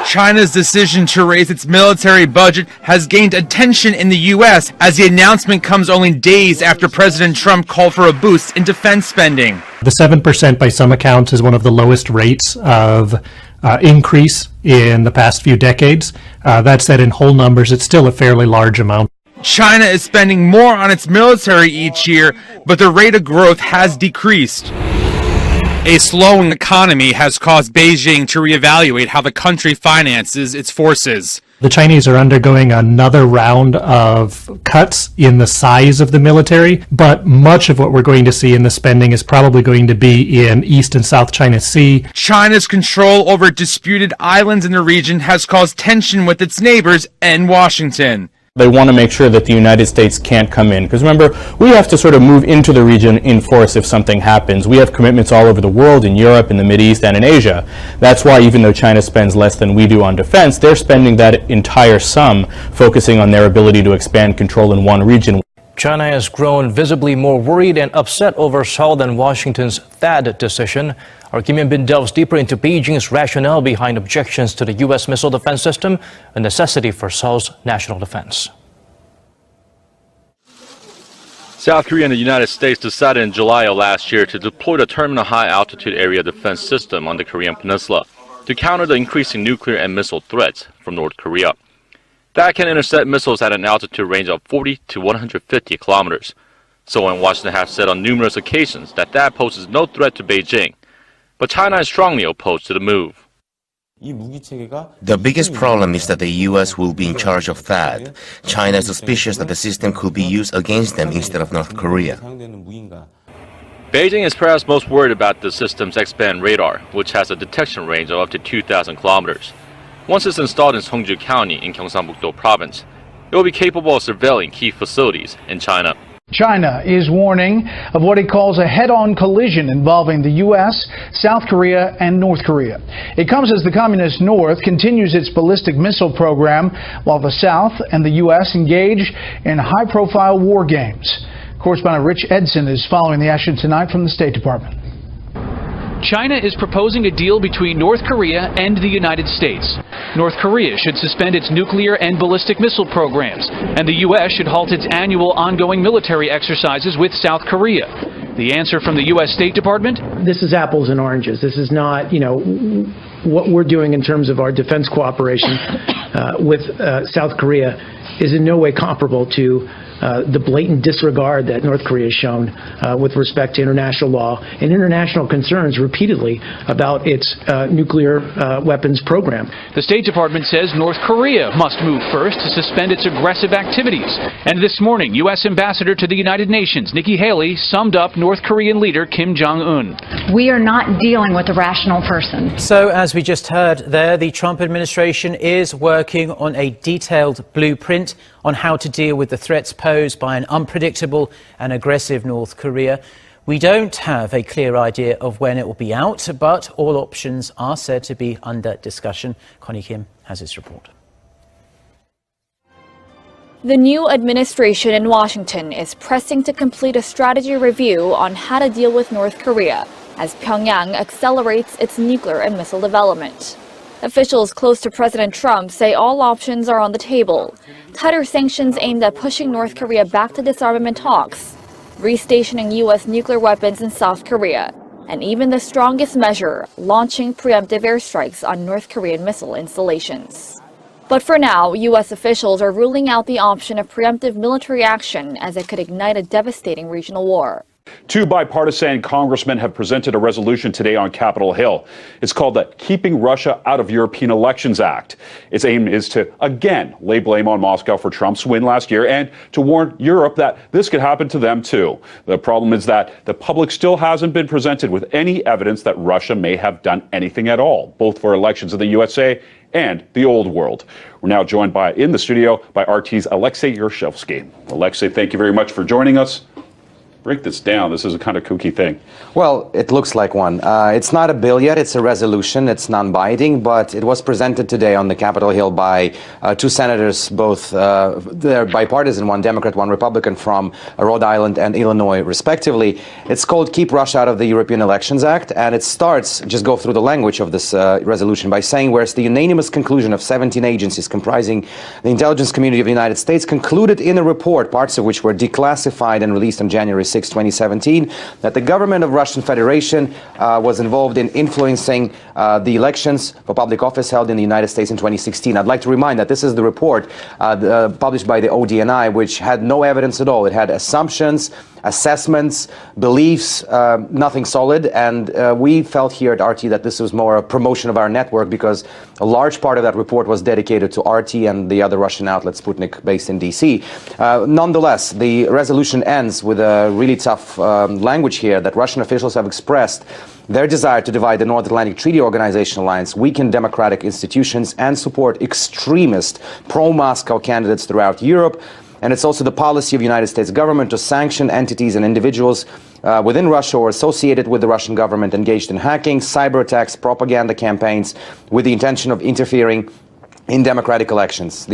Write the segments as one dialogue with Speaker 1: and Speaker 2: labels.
Speaker 1: China's decision to raise its military budget has gained attention in the U.S. as the announcement comes only days after President Trump called for a boost in defense spending.
Speaker 2: The 7% by some accounts is one of the lowest rates of increase in the past few decades. That said, in whole numbers, it's still a fairly large amount.
Speaker 1: China is spending more on its military each year, but the rate of growth has decreased. A slowing economy has caused Beijing to reevaluate how the country finances its forces.
Speaker 2: The Chinese are undergoing another round of cuts in the size of the military, but much of what we're going to see in the spending is probably going to be in East and South China Sea.
Speaker 1: China's control over disputed islands in the region has caused tension with its neighbors and Washington.
Speaker 3: They want to make sure that the United States can't come in. Because remember, we have to sort of move into the region in force if something happens. We have commitments all over the world, in Europe, in the Mideast, and in Asia. That's why even though China spends less than we do on defense, they're spending that entire sum focusing on their ability to expand control in one region.
Speaker 4: China has grown visibly more worried and upset over Seoul and Washington's THAAD decision. Our Kim Hyun-bin delves deeper into Beijing's rationale behind objections to the U.S. missile defense system, a necessity for Seoul's national defense.
Speaker 5: South Korea and the United States decided in July of last year to deploy the Terminal High Altitude Area Defense System on the Korean Peninsula to counter the increasing nuclear and missile threats from North Korea. That can intercept missiles at an altitude range of 40 to 150 kilometers. Seoul and Washington have said on numerous occasions that poses no threat to Beijing. But China is strongly opposed to the move.
Speaker 6: The biggest problem is that the U.S. will be in charge of THAAD. China is suspicious that the system could be used against them instead of North Korea.
Speaker 5: Beijing is perhaps most worried about the system's X-band radar, which has a detection range of up to 2,000 kilometers. Once it's installed in Seongju County in Gyeongsang-buk-do Province, it will be capable of surveilling key facilities in China.
Speaker 7: China is warning of what it calls a head-on collision involving the U.S., South Korea, and North Korea. It comes as the Communist North continues its ballistic missile program, while the South and the U.S. engage in high-profile war games. Correspondent Rich Edson is following the action tonight from the State Department.
Speaker 8: China is proposing a deal between North Korea and the United States. North Korea should suspend its nuclear and ballistic missile programs, and the U.S. should halt its annual ongoing military exercises with South Korea. The answer from the U.S. State Department?
Speaker 9: This is apples and oranges. This is not, what we're doing in terms of our defense cooperation with South Korea is in no way comparable to the blatant disregard that North Korea has shown with respect to international law and international concerns repeatedly about its nuclear weapons program.
Speaker 8: The State Department says North Korea must move first to suspend its aggressive activities. And this morning, U.S. Ambassador to the United Nations, Nikki Haley, summed up North Korean leader Kim Jong-un.
Speaker 10: We are not dealing with a rational person.
Speaker 11: So, as we just heard there, the Trump administration is working on a detailed blueprint on how to deal with the threats posed by an unpredictable and aggressive North Korea. We don't have a clear idea of when it will be out, but all options are said to be under discussion. Connie Kim has this report.
Speaker 12: The new administration in Washington is pressing to complete a strategy review on how to deal with North Korea as Pyongyang accelerates its nuclear and missile development. Officials close to President Trump say all options are on the table. Tighter sanctions aimed at pushing North Korea back to disarmament talks, restationing U.S. nuclear weapons in South Korea, and even the strongest measure, launching preemptive airstrikes on North Korean missile installations. But for now, U.S. officials are ruling out the option of preemptive military action as it could ignite a devastating regional war.
Speaker 13: Two bipartisan congressmen have presented a resolution today on Capitol Hill. It's called the Keeping Russia Out of European Elections Act. Its aim is to, again, lay blame on Moscow for Trump's win last year and to warn Europe that this could happen to them, too. The problem is that the public still hasn't been presented with any evidence that Russia may have done anything at all, both for elections in the USA and the old world. We're now joined in the studio by RT's Alexei Yershevsky. Alexei, thank you very much for joining us. break this down. This is a kind of kooky thing.
Speaker 14: Well, it looks like one. It's not a bill yet. It's a resolution. It's non-binding, but it was presented today on the Capitol Hill by two senators, both they're bipartisan, one Democrat, one Republican, from Rhode Island and Illinois, respectively. It's called Keep Russia Out of the European Elections Act, and it starts, just go through the language of this resolution, by saying, whereas the unanimous conclusion of 17 agencies comprising the intelligence community of the United States concluded in a report, parts of which were declassified and released on January 6, 2017, that the government of Russian Federation was involved in influencing the elections for public office held in the United States in 2016. I'd like to remind that this is the report published by the ODNI, which had no evidence at all. It had assumptions, assessments, beliefs, nothing solid, and we felt here at RT that this was more a promotion of our network, because a large part of that report was dedicated to RT and the other Russian outlet, Sputnik, based in DC. Nonetheless, the resolution ends with a really tough language here that Russian officials have expressed their desire to divide the North Atlantic Treaty Organization alliance, weaken democratic institutions, and support extremist pro-Moscow candidates throughout Europe. And it's also the policy of the United States government to sanction entities and individuals within Russia or associated with the Russian government engaged in hacking, cyber attacks, propaganda campaigns with the intention of interfering in democratic elections.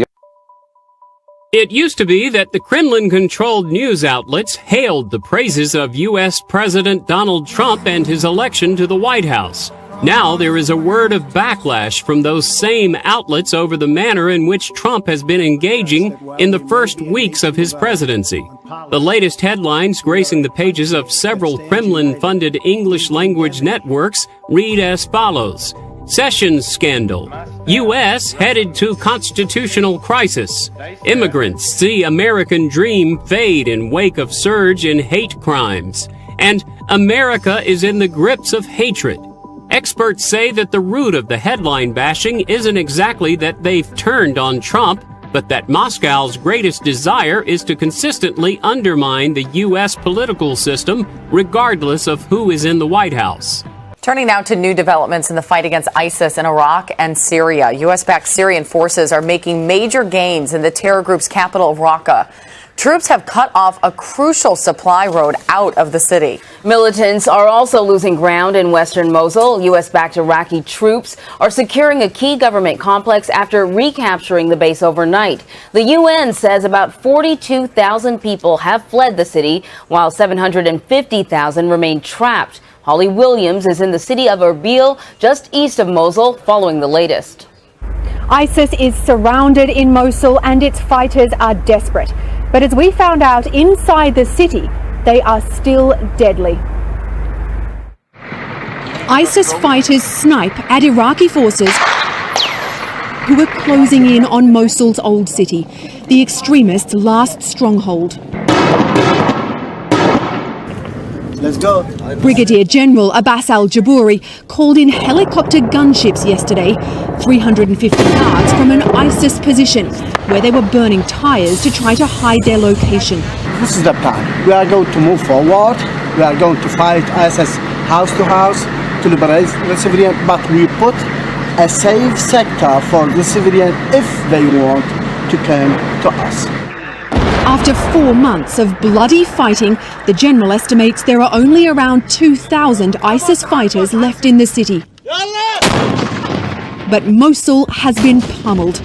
Speaker 15: It used to be that the Kremlin-controlled news outlets hailed the praises of U.S. President Donald Trump and his election to the White House. Now there is a word of backlash from those same outlets over the manner in which Trump has been engaging in the first weeks of his presidency. The latest headlines gracing the pages of several Kremlin-funded English-language networks read as follows: Sessions scandal. U.S. headed to constitutional crisis. Immigrants see American dream fade in wake of surge in hate crimes. And America is in the grips of hatred. Experts say that the root of the headline bashing isn't exactly that they've turned on Trump, but that Moscow's greatest desire is to consistently undermine the U.S. political system, regardless of who is in the White House.
Speaker 16: Turning now to new developments in the fight against ISIS in Iraq and Syria. U.S.-backed Syrian forces are making major gains in the terror group's capital of Raqqa. Troops have cut off a crucial supply road out of the city.
Speaker 17: Militants are also losing ground in western Mosul. U.S.-backed Iraqi troops are securing a key government complex after recapturing the base overnight. The UN says about 42,000 people have fled the city, while 750,000 remain trapped. Holly Williams is in the city of Erbil, just east of Mosul, following the latest.
Speaker 18: ISIS is surrounded in Mosul and its fighters are desperate. But as we found out inside the city, they are still deadly.
Speaker 19: ISIS fighters snipe at Iraqi forces who are closing in on Mosul's old city, the extremists' last stronghold.
Speaker 20: Let's go.
Speaker 19: Brigadier General Abbas al-Jabouri called in helicopter gunships yesterday, 350 yards from an ISIS position, where they were burning tyres to try to hide their location.
Speaker 20: This is the plan. We are going to move forward. We are going to fight ISIS house to house to liberate the civilian, but we put a safe sector for the civilian if they want to come to us.
Speaker 19: After 4 months of bloody fighting, the general estimates there are only around 2,000 ISIS fighters left in the city. But Mosul has been pummeled,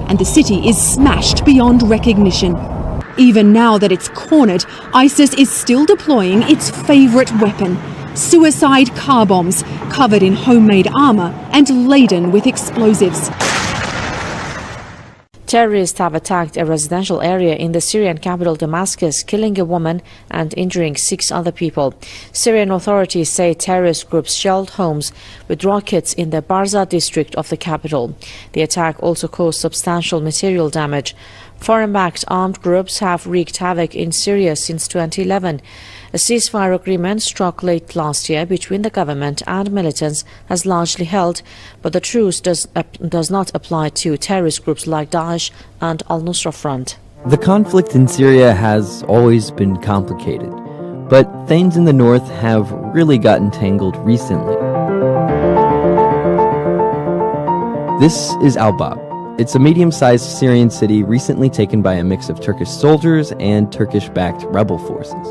Speaker 19: and the city is smashed beyond recognition. Even now that it's cornered, ISIS is still deploying its favourite weapon: suicide car bombs, covered in homemade armour and laden with explosives.
Speaker 21: Terrorists have attacked a residential area in the Syrian capital Damascus, killing a woman and injuring 6 other people. Syrian authorities say terrorist groups shelled homes with rockets in the Barza district of the capital. The attack also caused substantial material damage. Foreign-backed armed groups have wreaked havoc in Syria since 2011. A ceasefire agreement struck late last year between the government and militants has largely held, but the truce does not apply to terrorist groups like Daesh and Al-Nusra Front.
Speaker 22: The conflict in Syria has always been complicated, but things in the north have really gotten tangled recently. This is Al-Bab. It's a medium-sized Syrian city recently taken by a mix of Turkish soldiers and Turkish-backed rebel forces.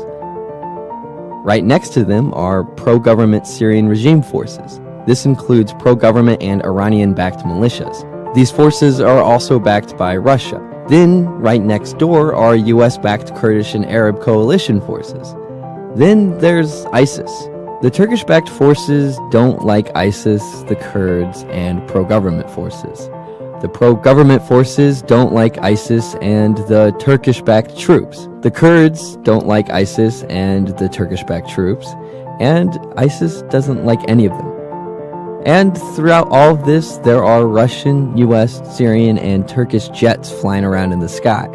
Speaker 22: Right next to them are pro-government Syrian regime forces. This includes pro-government and Iranian-backed militias. These forces are also backed by Russia. Then, right next door are US-backed Kurdish and Arab coalition forces. Then there's ISIS. The Turkish-backed forces don't like ISIS, the Kurds, and pro-government forces. The pro-government forces don't like ISIS and the Turkish-backed troops. The Kurds don't like ISIS and the Turkish-backed troops. And ISIS doesn't like any of them. And throughout all of this, there are Russian, US, Syrian, and Turkish jets flying around in the sky.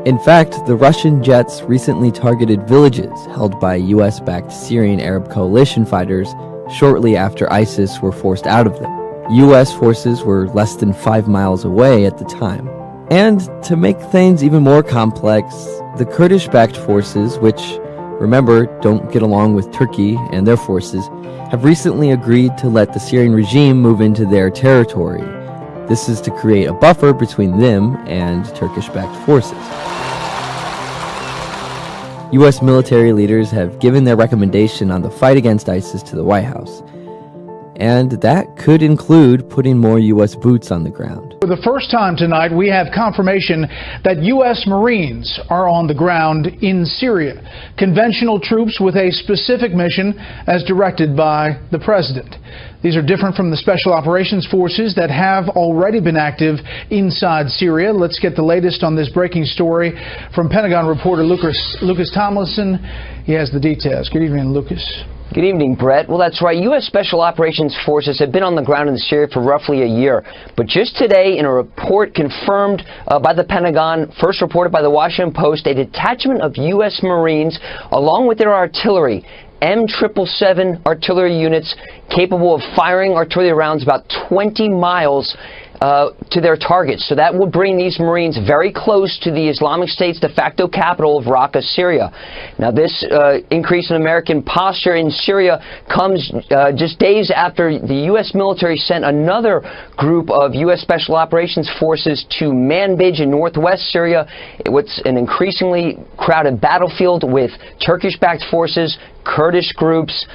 Speaker 22: In fact, the Russian jets recently targeted villages held by US-backed Syrian Arab coalition fighters shortly after ISIS were forced out of them. US forces were less than 5 miles away at the time. And to make things even more complex, the Kurdish-backed forces, which, remember, don't get along with Turkey and their forces, have recently agreed to let the Syrian regime move into their territory. This is to create a buffer between them and Turkish-backed forces. US military leaders have given their recommendation on the fight against ISIS to the White House. And that could include putting more US boots on the ground.
Speaker 7: For the first time tonight, we have confirmation that U.S. Marines are on the ground in Syria. Conventional troops with a specific mission as directed by the president. These are different from the Special Operations Forces that have already been active inside Syria. Let's get the latest on this breaking story from Pentagon reporter Lucas Tomlinson. He has the details. Good evening, Lucas.
Speaker 1: Good evening, Brett. Well, that's right. U.S. Special Operations Forces have been on the ground in Syria for roughly a year. But just today, in a report confirmed by the Pentagon, first reported by the Washington Post, a detachment of U.S. Marines, along with their artillery, M777 artillery units, capable of firing artillery rounds about 20 miles to their targets. So that would bring these Marines very close to the Islamic State's de facto capital of Raqqa, Syria. Now, this increase in American posture in Syria comes just days after the U.S. military sent another group of U.S. Special Operations Forces to Manbij in northwest Syria. It's an increasingly crowded battlefield with Turkish-backed forces, Kurdish groups,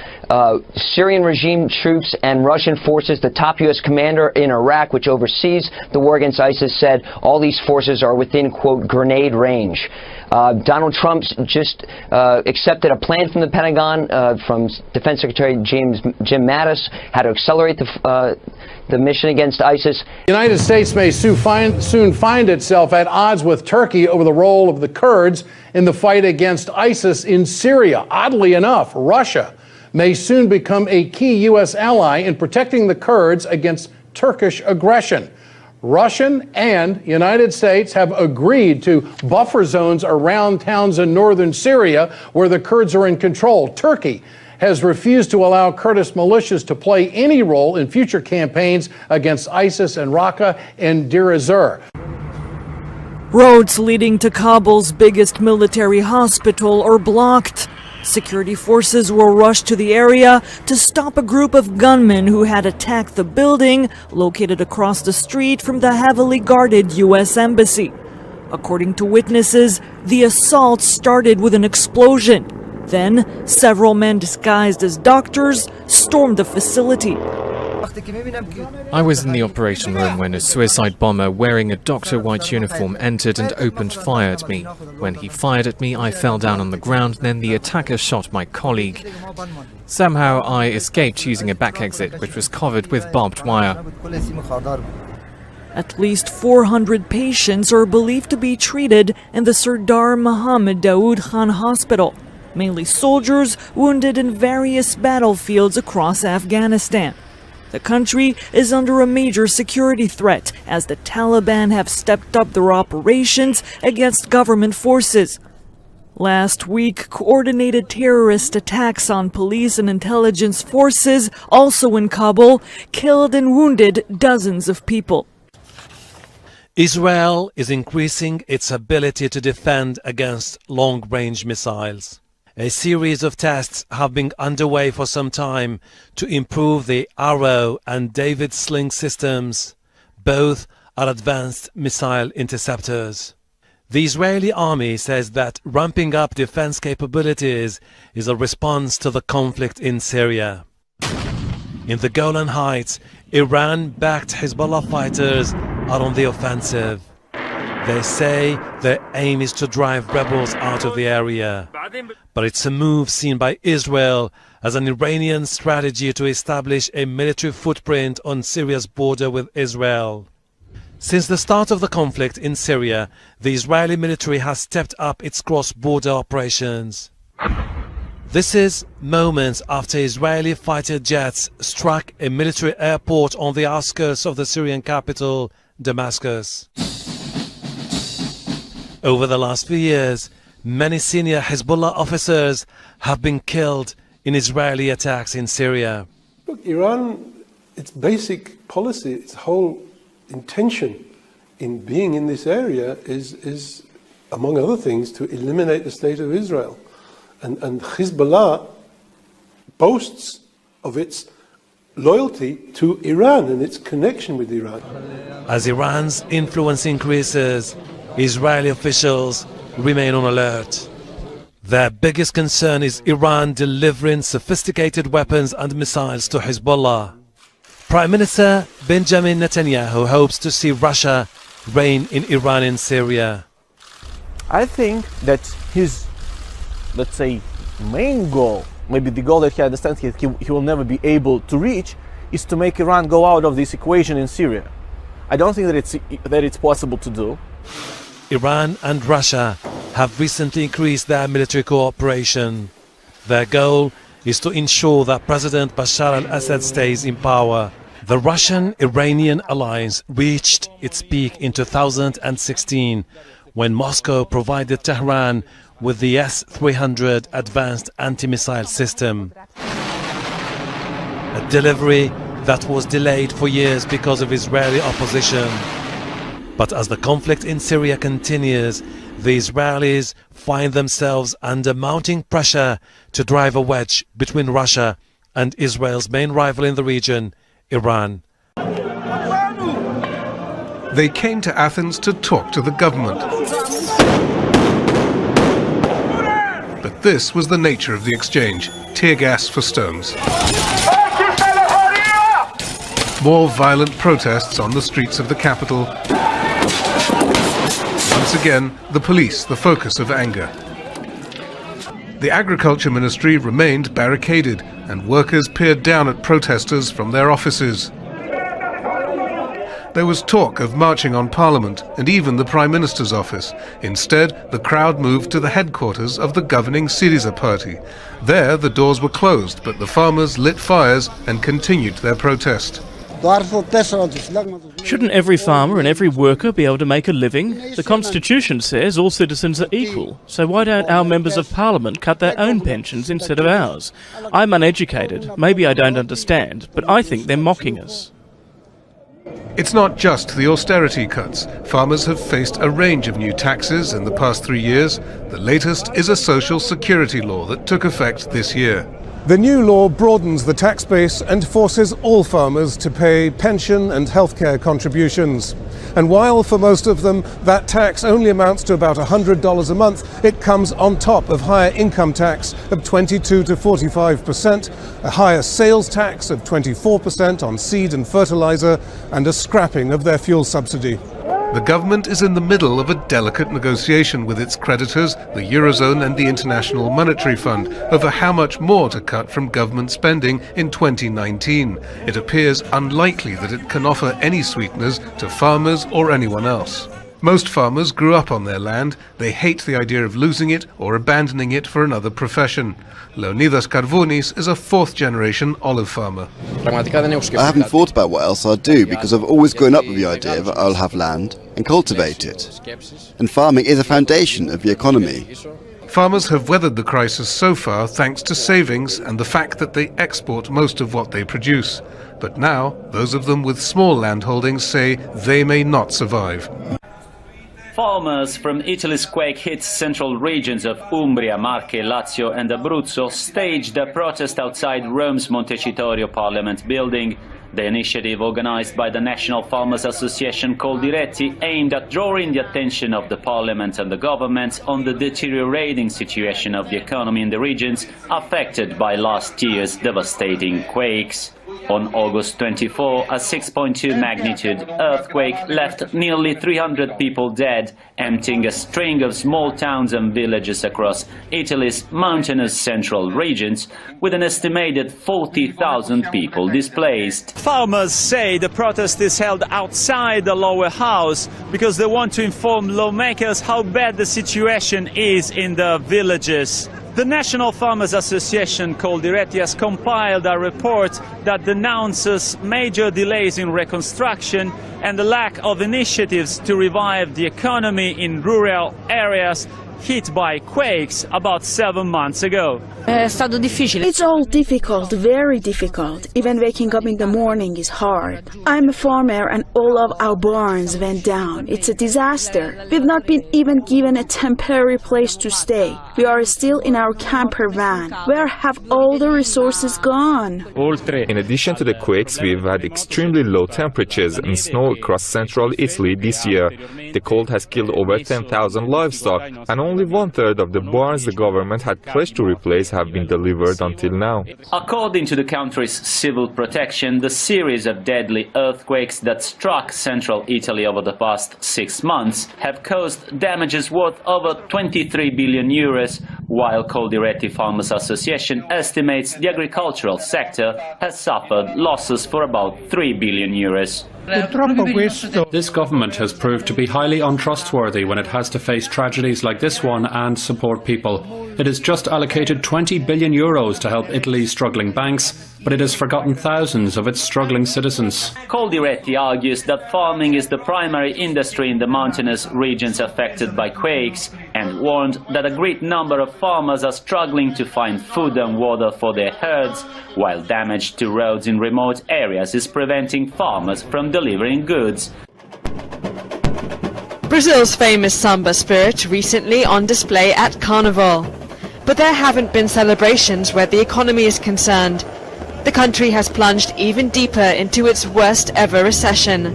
Speaker 1: Syrian regime troops, and Russian forces. The top U.S. commander in Iraq, which oversees the war against ISIS, said all these forces are within, quote, grenade range. Donald Trump just accepted a plan from the Pentagon, from Defense Secretary Jim Mattis, how to accelerate the mission against ISIS.
Speaker 2: The United States may soon find itself at odds with Turkey over the role of the Kurds in the fight against ISIS in Syria. Oddly enough, Russia may soon become a key U.S. ally in protecting the Kurds against Turkish aggression. Russian and United States have agreed to buffer zones around towns in northern Syria where the Kurds are in control. Turkey has refused to allow Kurdish militias to play any role in future campaigns against ISIS in Raqqa and Deir ez-Zor.
Speaker 23: Roads leading to Kabul's biggest military hospital are blocked. Security forces were rushed to the area to stop a group of gunmen who had attacked the building located across the street from the heavily guarded U.S. Embassy. According to witnesses, the assault started with an explosion. Then, several men disguised as doctors stormed the facility.
Speaker 24: I was in the operation room when a suicide bomber wearing a Dr. White uniform entered and opened fire at me. When he fired at me, I fell down on the ground, then the attacker shot my colleague. Somehow I escaped using a back exit, which was covered with barbed wire.
Speaker 23: At least 400 patients are believed to be treated in the Sardar Mohammed Daoud Khan Hospital, mainly soldiers wounded in various battlefields across Afghanistan. The country is under a major security threat as the Taliban have stepped up their operations against government forces. Last week, coordinated terrorist attacks on police and intelligence forces, also in Kabul, killed and wounded dozens of people.
Speaker 25: Israel is increasing its ability to defend against long-range missiles. A series of tests have been underway for some time to improve the Arrow and David Sling systems. Both are advanced missile interceptors. The Israeli army says that ramping up defense capabilities is a response to the conflict in Syria. In the Golan Heights, Iran-backed Hezbollah fighters are on the offensive. They say their aim is to drive rebels out of the area. But it's a move seen by Israel as an Iranian strategy to establish a military footprint on Syria's border with Israel. Since the start of the conflict in Syria, the Israeli military has stepped up its cross-border operations. This is moments after Israeli fighter jets struck a military airport on the outskirts of the Syrian capital, Damascus. Over the last few years, many senior Hezbollah officers have been killed in Israeli attacks in Syria.
Speaker 3: Look, Iran, its basic policy, its whole intention in being in this area is, among other things, to eliminate the state of Israel. And Hezbollah boasts of its loyalty to Iran and its connection with Iran.
Speaker 25: As Iran's influence increases, Israeli officials remain on alert. Their biggest concern is Iran delivering sophisticated weapons and missiles to Hezbollah. Prime Minister Benjamin Netanyahu hopes to see Russia reign in Iran and Syria.
Speaker 4: I think that his, let's say, main goal, maybe the goal that he understands he will never be able to reach, is to make Iran go out of this equation in Syria. I don't think that it's possible to do.
Speaker 25: Iran and Russia have recently increased their military cooperation. Their goal is to ensure that President Bashar al-Assad stays in power. The Russian-Iranian alliance reached its peak in 2016 when Moscow provided Tehran with the S-300 advanced anti-missile system. A delivery that was delayed for years because of Israeli opposition. But as the conflict in Syria continues, the Israelis find themselves under mounting pressure to drive a wedge between Russia and Israel's main rival in the region, Iran.
Speaker 5: They came to Athens to talk to the government. But this was the nature of the exchange: tear gas for stones. More violent protests on the streets of the capital. Once again, the police the focus of anger. The Agriculture Ministry remained barricaded, and workers peered down at protesters from their offices. There was talk of marching on Parliament and even the Prime Minister's office. Instead, the crowd moved to the headquarters of the governing Syriza party. There, the doors were closed, but the farmers lit fires and continued their protest.
Speaker 6: Shouldn't every farmer and every worker be able to make a living? The Constitution says all citizens are equal, so why don't our members of Parliament cut their own pensions instead of ours? I'm uneducated, maybe I don't understand, but I think they're mocking us.
Speaker 5: It's not just the austerity cuts. Farmers have faced a range of new taxes in the past 3 years. The latest is a social security law that took effect this year.
Speaker 9: The new law broadens the tax base and forces all farmers to pay pension and healthcare contributions. And while for most of them that tax only amounts to about $100 a month, it comes on top of higher income tax of 22 to 45%, a higher sales tax of 24% on seed and fertilizer, and a scrapping of their fuel subsidy.
Speaker 5: The government is in the middle of a delicate negotiation with its creditors, the Eurozone and the International Monetary Fund, over how much more to cut from government spending in 2019. It appears unlikely that it can offer any sweeteners to farmers or anyone else. Most farmers grew up on their land. They hate the idea of losing it or abandoning it for another profession. Leonidas Karvounis is a fourth-generation olive farmer.
Speaker 26: I haven't thought about what else I'll do because I've always grown up with the idea that I'll have land and cultivate it. And farming is a foundation of the economy.
Speaker 5: Farmers have weathered the crisis so far thanks to savings and the fact that they export most of what they produce. But now, those of them with small landholdings say they may not survive.
Speaker 27: Farmers from Italy's quake-hit central regions of Umbria, Marche, Lazio and Abruzzo staged a protest outside Rome's Montecitorio Parliament building. The initiative, organized by the National Farmers Association Coldiretti, aimed at drawing the attention of the parliament and the government on the deteriorating situation of the economy in the regions affected by last year's devastating quakes. On August 24, a 6.2 magnitude earthquake left nearly 300 people dead, emptying a string of small towns and villages across Italy's mountainous central regions, with an estimated 40,000 people displaced. Farmers say the protest is held outside the lower house because they want to inform lawmakers how bad the situation is in the villages. The National Farmers Association Coldiretti has compiled a report that denounces major delays in reconstruction and the lack of initiatives to revive the economy in rural areas hit by quakes about 7 months ago.
Speaker 8: It's all difficult, very difficult. Even waking up in the morning is hard. I'm a farmer and all of our barns went down. It's a disaster. We've not been even given a temporary place to stay. We are still in our camper van. Where have all the resources gone?
Speaker 10: In addition to the quakes, we've had extremely low temperatures and snow across central Italy this year. The cold has killed over 10,000 livestock, and only 1/3 of the barns the government had pledged to replace have been delivered until now.
Speaker 27: According to the country's civil protection, the series of deadly earthquakes that struck central Italy over the past 6 months have caused damages worth over 23 billion euros, while Coldiretti Farmers Association estimates the agricultural sector has suffered losses for about 3 billion euros.
Speaker 11: This government has proved to be highly untrustworthy when it has to face tragedies like this one and support people. It has just allocated 20 billion euros to help Italy's struggling banks, but it has forgotten thousands of its struggling citizens.
Speaker 27: Coldiretti argues that farming is the primary industry in the mountainous regions affected by quakes, and warned that a great number of farmers are struggling to find food and water for their herds, while damage to roads in remote areas is preventing farmers from delivering goods.
Speaker 12: Brazil's famous samba spirit recently on display at Carnival. But there haven't been celebrations where the economy is concerned. The country has plunged even deeper into its worst ever recession.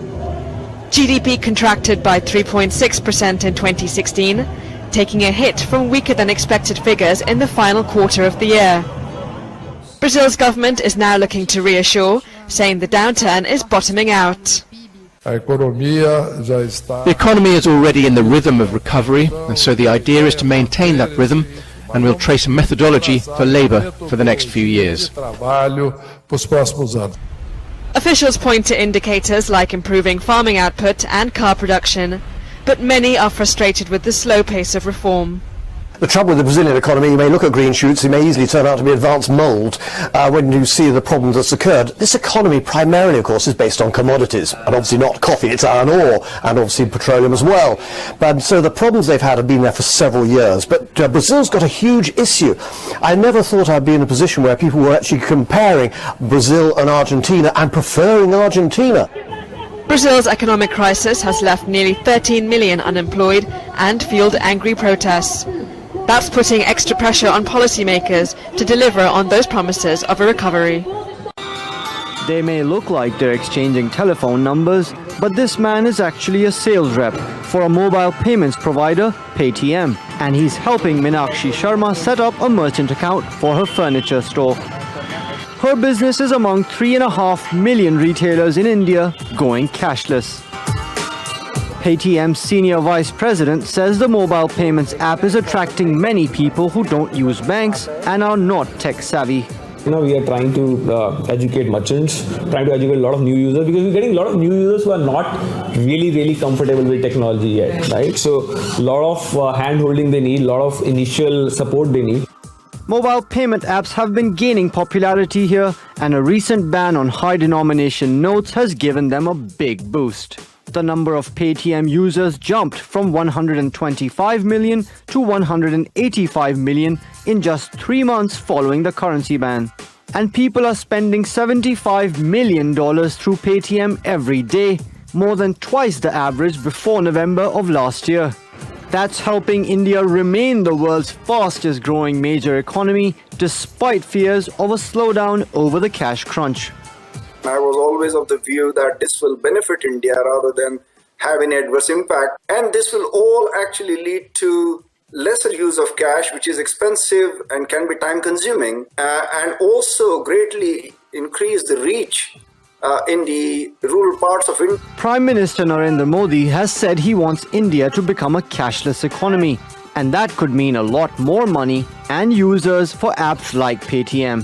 Speaker 12: GDP contracted by 3.6% in 2016, taking a hit from weaker than expected figures in the final quarter of the year. Brazil's government is now looking to reassure, saying the downturn is bottoming out.
Speaker 13: The economy is already in the rhythm of recovery, and so the idea is to maintain that rhythm, and we'll trace a methodology for labour for the next few years.
Speaker 12: Officials point to indicators like improving farming output and car production, but many are frustrated with the slow pace of reform.
Speaker 14: The trouble with the Brazilian economy, you may look at green shoots, it may easily turn out to be advanced mould when you see the problem that's occurred. This economy primarily, of course, is based on commodities, and obviously not coffee, it's iron ore, and obviously petroleum as well. But so the problems they've had have been there for several years. But Brazil's got a huge issue. I never thought I'd be in a position where people were actually comparing Brazil and Argentina and preferring Argentina.
Speaker 12: Brazil's economic crisis has left nearly 13 million unemployed and fueled angry protests. That's putting extra pressure on policymakers to deliver on those promises of a recovery.
Speaker 15: They may look like they're exchanging telephone numbers, but this man is actually a sales rep for a mobile payments provider, Paytm, and he's helping Meenakshi Sharma set up a merchant account for her furniture store. Her business is among 3.5 million retailers in India going cashless. Paytm's senior vice president says the mobile payments app is attracting many people who don't use banks and are not tech savvy.
Speaker 28: We are trying to educate merchants, trying to educate a lot of new users, because we're getting a lot of new users who are not really comfortable with technology yet, right? So a lot of hand-holding they need, a lot of initial support they need.
Speaker 15: Mobile payment apps have been gaining popularity here, and a recent ban on high denomination notes has given them a big boost. The number of Paytm users jumped from 125 million to 185 million in just 3 months following the currency ban. And people are spending $75 million through Paytm every day, more than twice the average before November of last year. That's helping India remain the world's fastest growing major economy, despite fears of a slowdown over the cash crunch.
Speaker 7: I was always of the view that this will benefit India rather than have an adverse impact. And this will all actually lead to lesser use of cash, which is expensive and can be time consuming, and also greatly increase the reach in the rural parts of India.
Speaker 15: Prime Minister Narendra Modi has said he wants India to become a cashless economy, and that could mean a lot more money and users for apps like Paytm.